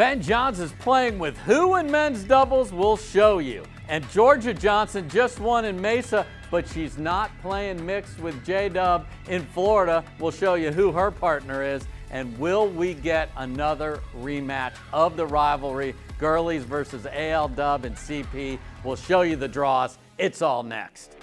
Ben Johns is playing with who in men's doubles? We'll show you. And Georgia Johnson just won in Mesa, but she's not playing mixed with J-Dub in Florida. We'll show you who her partner is. And will we get another rematch of the rivalry, girlies versus AL Dub and CP? We'll show you the draws. It's all next.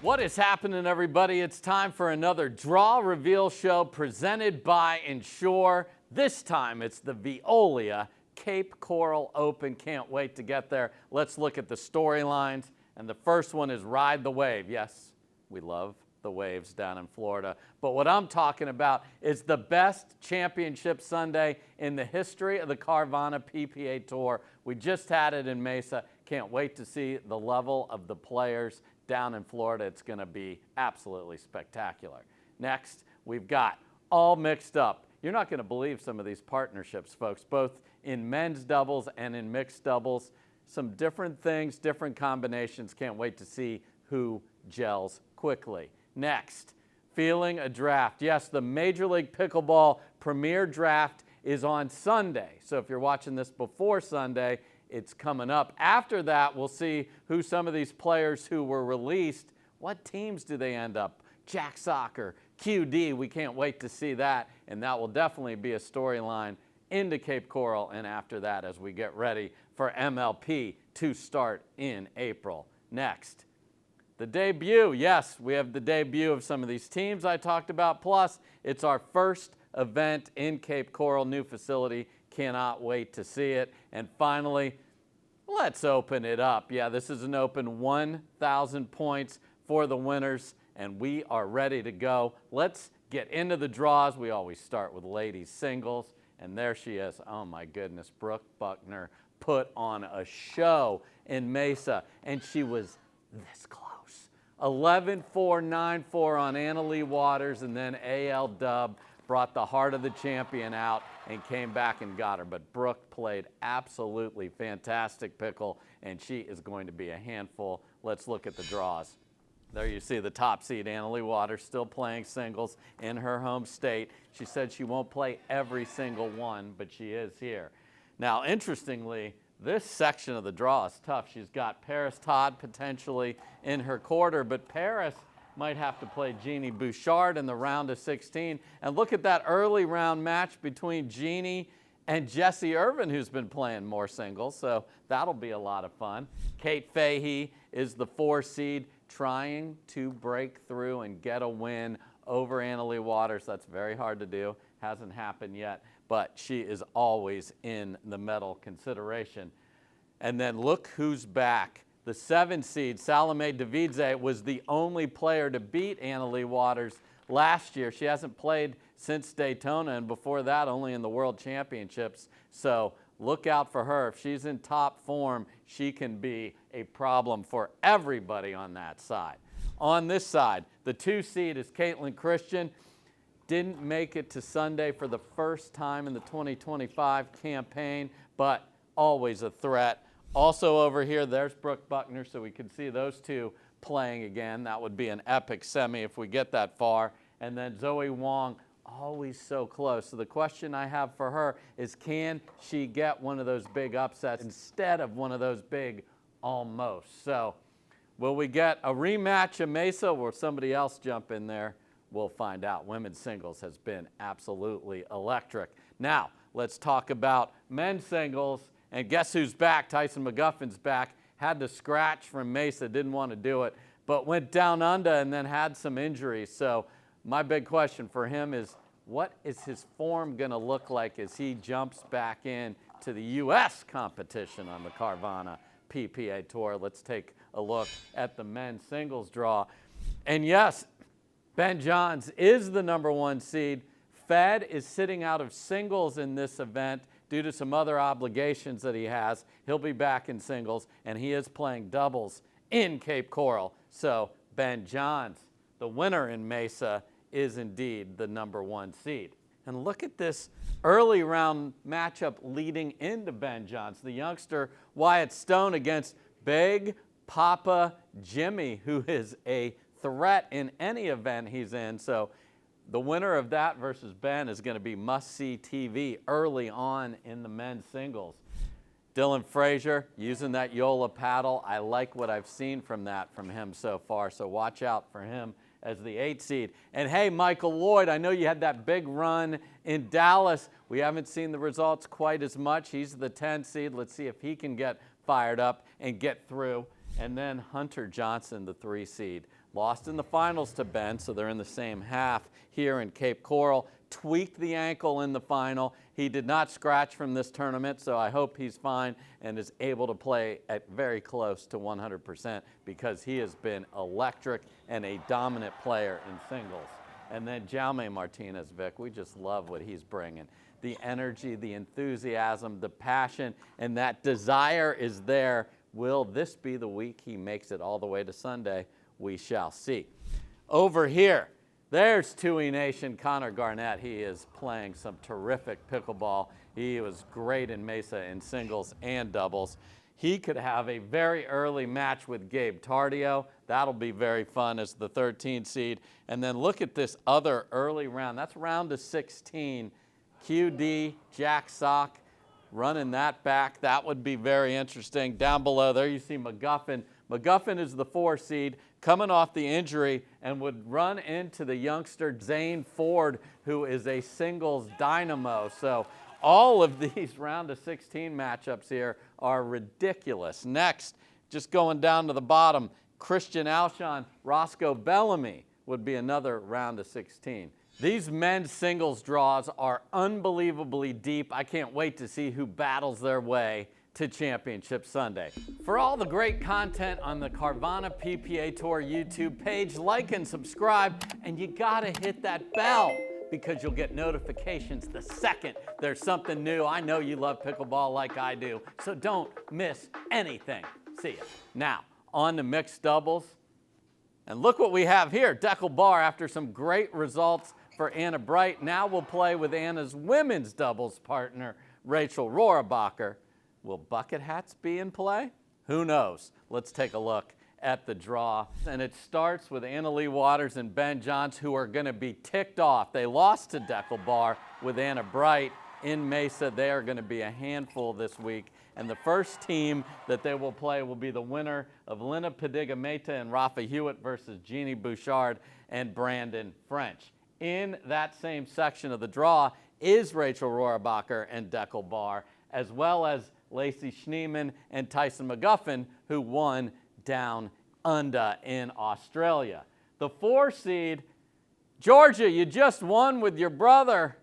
What is happening, everybody? It's time for another draw reveal show presented by Ensure. This time it's the Veolia Cape Coral Open. Can't wait to get there. Let's look at the storylines. And the first one is Ride the Wave. Yes, we love the waves down in Florida. But what I'm talking about is the best championship Sunday in the history of the Carvana PPA Tour. We just had it in Mesa. Can't wait to see the level of the players down in Florida. It's going to be absolutely spectacular. Next, we've got all mixed up. You're not going to believe some of these partnerships, folks, both in men's doubles and in mixed doubles. Some different things, different combinations. Can't wait to see who gels quickly. Next, feeling a draft. Yes, the Major League Pickleball Premier Draft is on Sunday. So if you're watching this before Sunday, it's coming up. After that, we'll see who some of these players who were released, what teams do they end up? Jack Soccer, QD, we can't wait to see that. And that will definitely be a storyline into Cape Coral and after that as we get ready for MLP to start in April. Next, the debut. Yes, we have the debut of some of these teams I talked about. Plus, it's our first event in Cape Coral, new facility. Cannot wait to see it. And finally, let's open it up. Yeah, this is an open 1,000 points for the winners, and we are ready to go. Let's get into the draws. We always start with ladies singles, and there she is. Oh my goodness, Brooke Buckner put on a show in Mesa, and she was this close. 11-4, 9-4 on Annalee Waters, and then AL Dub brought the heart of the champion out and came back and got her. But Brooke played absolutely fantastic pickle, and she is going to be a handful. Let's look at the draws. There you see the top seed, Annalee Waters, still playing singles in her home state. She said she won't play every single one, but she is here. Now, interestingly, this section of the draw is tough. She's got Paris Todd potentially in her quarter, but Paris might have to play Jeannie Bouchard in the round of 16. And look at that early round match between Jeannie and Jessie Irvin, who's been playing more singles, so that'll be a lot of fun. Kate Fahey is the 4 seed, trying to break through and get a win over Annalee Waters. That's very hard to do. Hasn't happened yet, but she is always in the medal consideration. And then look who's back. The 7 seed, Salome Davidze, was the only player to beat Annalee Waters last year. She hasn't played since Daytona, and before that, only in the World Championships. So look out for her. If she's in top form, she can be a problem for everybody on that side. On this side, the 2 seed is Caitlin Christian. Didn't make it to Sunday for the first time in the 2025 campaign, but always a threat. Also over here, there's Brooke Buckner, so we can see those two playing again. That would be an epic semi if we get that far. And then Zoe Wong, always so close. So the question I have for her is, can she get one of those big upsets instead of one of those big almost? So will we get a rematch of Mesa, or will somebody else jump in there? We'll find out. Women's singles has been absolutely electric. Now, let's talk about men's singles. And guess who's back? Tyson McGuffin's back. Had to scratch from Mesa, didn't want to do it, but went down under and then had some injuries. So my big question for him is, what is his form going to look like as he jumps back in to the U.S. competition on the Carvana PPA Tour? Let's take a look at the men's singles draw. And yes, Ben Johns is the #1 seed. Fed is sitting out of singles in this event due to some other obligations that he has. He'll be back in singles, and he is playing doubles in Cape Coral. So Ben Johns, the winner in Mesa, is indeed the #1 seed. And look at this early round matchup leading into Ben Johns. The youngster Wyatt Stone against Big Papa Jimmy, who is a threat in any event he's in. So the winner of that versus Ben is going to be must-see TV early on in the men's singles. Dylan Frazier using that Yola paddle. I like what I've seen from him so far, so watch out for him as the 8 seed. And hey, Michael Lloyd, I know you had that big run in Dallas. We haven't seen the results quite as much. He's the 10 seed. Let's see if he can get fired up and get through. And then Hunter Johnson, the 3 seed. Lost in the finals to Ben, so they're in the same half here in Cape Coral. Tweaked the ankle in the final. He did not scratch from this tournament, so I hope he's fine and is able to play at very close to 100% because he has been electric and a dominant player in singles. And then Jaume Martinez, Vic, we just love what he's bringing. The energy, the enthusiasm, the passion, and that desire is there. Will this be the week he makes it all the way to Sunday? We shall see. Over here, there's Tui Nation, Connor Garnett. He is playing some terrific pickleball. He was great in Mesa in singles and doubles. He could have a very early match with Gabe Tardio. That'll be very fun as the 13 seed. And then look at this other early round. That's round of 16. QD, Jack Sock running that back. That would be very interesting. Down below there you see McGuffin. McGuffin is the 4 seed, coming off the injury and would run into the youngster Zane Ford, who is a singles dynamo. So all of these round of 16 matchups here are ridiculous. Next, just going down to the bottom, Christian Alshon, Roscoe Bellamy would be another round of 16. These men's singles draws are unbelievably deep. I can't wait to see who battles their way to Championship Sunday. For all the great content on the Carvana PPA Tour YouTube page, like and subscribe, and you gotta hit that bell because you'll get notifications the second there's something new. I know you love pickleball like I do, so don't miss anything. See ya. Now, on to mixed doubles. And look what we have here. Deckel Bar, after some great results for Anna Bright, now we'll play with Anna's women's doubles partner, Rachel Rohrabacher. Will bucket hats be in play? Who knows? Let's take a look at the draw. And it starts with Anna Lee Waters and Ben Johns, who are going to be ticked off. They lost to Deckel Bar with Anna Bright in Mesa. They are going to be a handful this week. And the first team that they will play will be the winner of Lina Padiga-Meta and Rafa Hewitt versus Jeannie Bouchard and Brandon French. In that same section of the draw is Rachel Rohrabacher and Deckel Bar, as well as Lacey Schneeman and Tyson McGuffin, who won down under in Australia. The 4 seed, Georgia, you just won with your brother,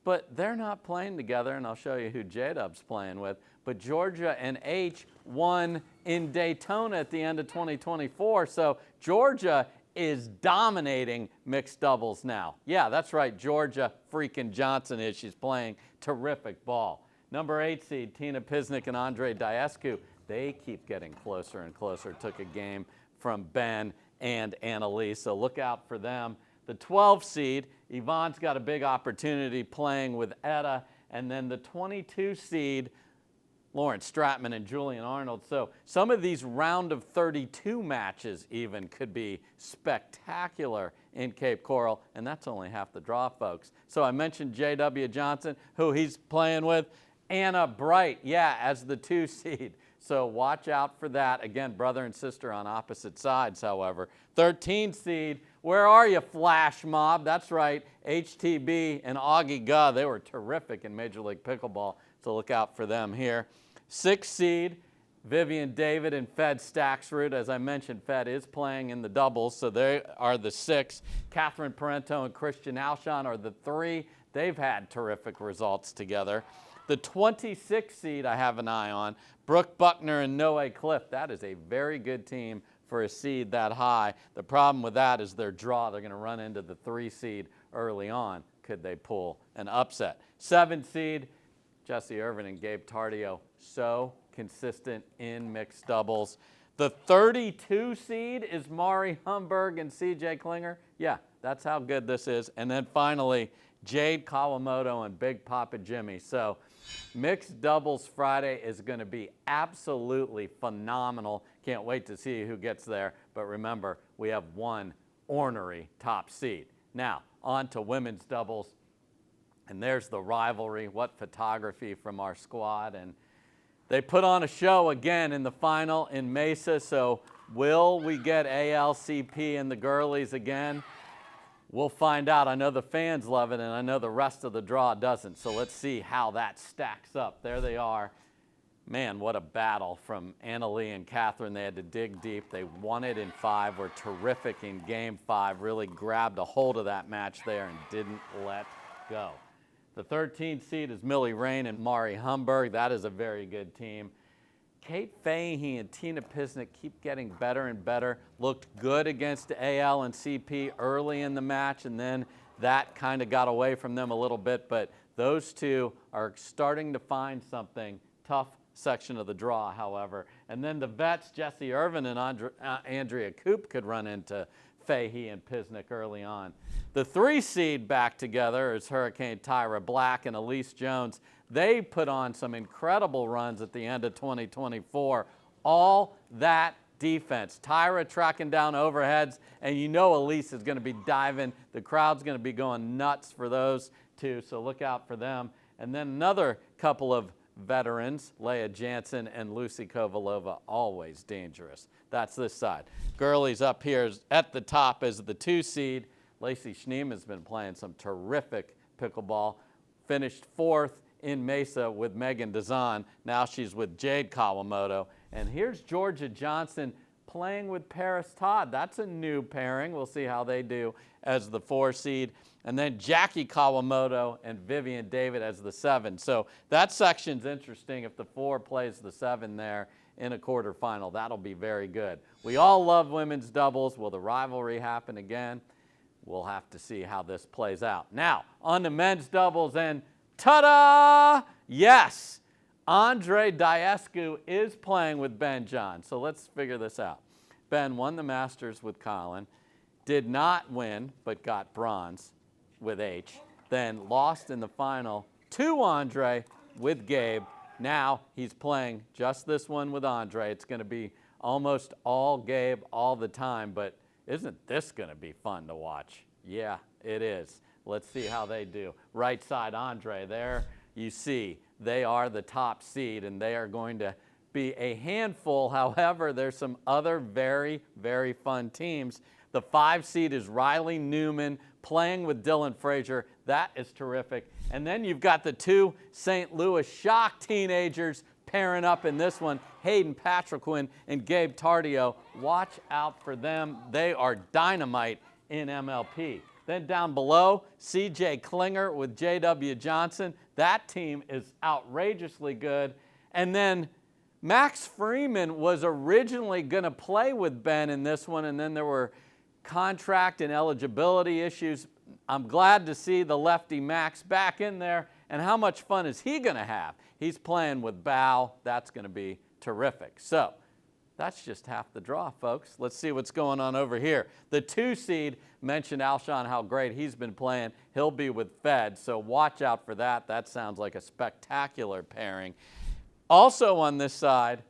but they're not playing together, and I'll show you who J-Dub's playing with. But Georgia and H won in Daytona at the end of 2024, so Georgia is dominating mixed doubles now. Yeah, that's right, Georgia freaking Johnson is. She's playing terrific ball. Number 8 seed, Tina Pisnik and Andre Diescu, they keep getting closer and closer. Took a game from Ben and Annalise, so look out for them. The 12 seed, Yvonne's got a big opportunity playing with Etta, and then the 22 seed, Lawrence Stratman and Julian Arnold. So some of these round of 32 matches even could be spectacular in Cape Coral, and that's only half the draw, folks. So I mentioned J.W. Johnson, who he's playing with. Anna Bright, yeah, as the 2 seed. So watch out for that. Again, brother and sister on opposite sides, however. 13 seed, where are you, Flash Mob? That's right, HTB and Augie Guh. They were terrific in Major League Pickleball, so look out for them here. 6 seed, Vivian David and Fed Staxrud. As I mentioned, Fed is playing in the doubles, so they are the 6. Catherine Parento and Christian Alshon are the 3. They've had terrific results together. The 26 seed I have an eye on, Brooke Buckner and Noe Cliff. That is a very good team for a seed that high. The problem with that is their draw. They're going to run into the 3 seed early on. Could they pull an upset? 7 seed, Jesse Irvin and Gabe Tardio. So consistent in mixed doubles. The 32 seed is Mari Humberg and CJ Klinger. Yeah, that's how good this is. And then finally, Jade Kawamoto and Big Papa Jimmy. So mixed doubles Friday is going to be absolutely phenomenal. Can't wait to see who gets there. But remember, we have one ornery top seed. Now, on to women's doubles. And there's the rivalry. What photography from our squad. And they put on a show again in the final in Mesa. So will we get ALCP and the girlies again? We'll find out. I know the fans love it, and I know the rest of the draw doesn't. So let's see how that stacks up. There they are. Man, what a battle from Annalee and Catherine. They had to dig deep. They won it in 5, were terrific in game 5, really grabbed a hold of that match there and didn't let go. The 13th seed is Millie Rain and Mari Humberg. That is a very good team. Kate Fahey and Tina Pisnick keep getting better and better. Looked good against AL and CP early in the match, and then that kind of got away from them a little bit. But those two are starting to find something. Tough section of the draw, however. And then the vets, Jessie Irvin and Andrea Koop, could run into Fahey and Pisnick early on. The 3 seed back together is Hurricane Tyra Black and Elise Jones. They put on some incredible runs at the end of 2024. All that defense. Tyra tracking down overheads, and you know Elise is going to be diving. The crowd's going to be going nuts for those two, so look out for them. And then another couple of veterans, Leah Jansen and Lucy Kovalova, always dangerous. That's this side. Girlies up here at the top is the 2 seed. Lacey Schneem has been playing some terrific pickleball. Finished 4th in Mesa with Megan Dazan. Now she's with Jade Kawamoto. And here's Georgia Johnson playing with Paris Todd. That's a new pairing. We'll see how they do as the 4 seed. And then Jackie Kawamoto and Vivian David as the 7. So that section's interesting. If the 4 plays the 7 there in a quarterfinal, that'll be very good. We all love women's doubles. Will the rivalry happen again? We'll have to see how this plays out. Now, on to men's doubles, and ta-da! Yes, Andre Diescu is playing with Ben John. So let's figure this out. Ben won the Masters with Colin, did not win, but got bronze with H, then lost in the final to Andre with Gabe. Now he's playing just this one with Andre. It's going to be almost all Gabe all the time, but isn't this going to be fun to watch? Yeah, it is. Let's see how they do. Right side, Andre, there you see they are the top seed, and they are going to be a handful. However, there's some other very, very fun teams. The 5 seed is Riley Newman playing with Dylan Frazier. That is terrific. And then you've got the 2 St. Louis Shock teenagers pairing up in this one, Hayden Patriquin and Gabe Tardio. Watch out for them. They are dynamite in MLP. Then down below, CJ Klinger with JW Johnson. That team is outrageously good. And then Max Freeman was originally going to play with Ben in this one, and then there were contract and eligibility issues. I'm glad to see the lefty Max back in there. And how much fun is he going to have? He's playing with Bao. That's going to be terrific. So that's just half the draw, folks. Let's see what's going on over here. The 2 seed, mentioned Alshon, how great he's been playing. He'll be with Fed, so watch out for that. That sounds like a spectacular pairing. Also on this side,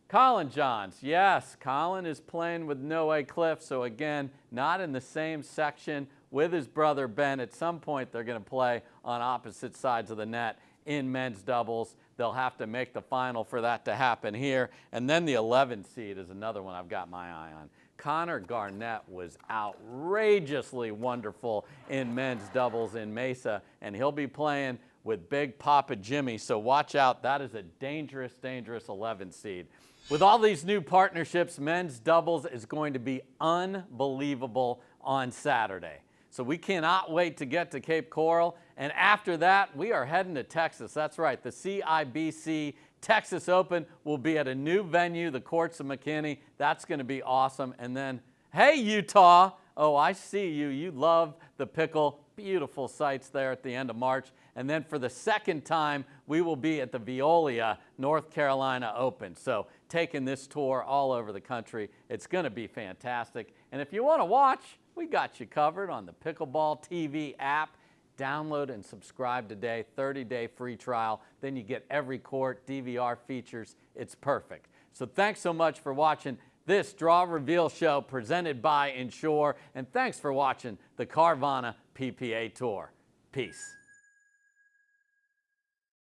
Colin Johns. Yes, Colin is playing with Noe Cliff, so again, not in the same section with his brother Ben. At some point, they're going to play on opposite sides of the net in men's doubles. They'll have to make the final for that to happen here. And then the 11 seed is another one I've got my eye on. Connor Garnett was outrageously wonderful in men's doubles in Mesa, and he'll be playing with Big Papa Jimmy, so watch out. That is a dangerous, dangerous 11 seed. With all these new partnerships, men's doubles is going to be unbelievable on Saturday. So we cannot wait to get to Cape Coral. And after that, we are heading to Texas. That's right. The CIBC Texas Open will be at a new venue, the Courts of McKinney. That's going to be awesome. And then, hey, Utah. Oh, I see you. You love the pickle. Beautiful sights there at the end of March. And then for the second time, we will be at the Veolia North Carolina Open. So taking this tour all over the country. It's going to be fantastic. And if you want to watch, we got you covered on the Pickleball TV app. Download and subscribe today, 30-day free trial. Then you get every court, DVR features. It's perfect. So thanks so much for watching this Draw Reveal show presented by Ensure. And thanks for watching the Carvana PPA Tour. Peace.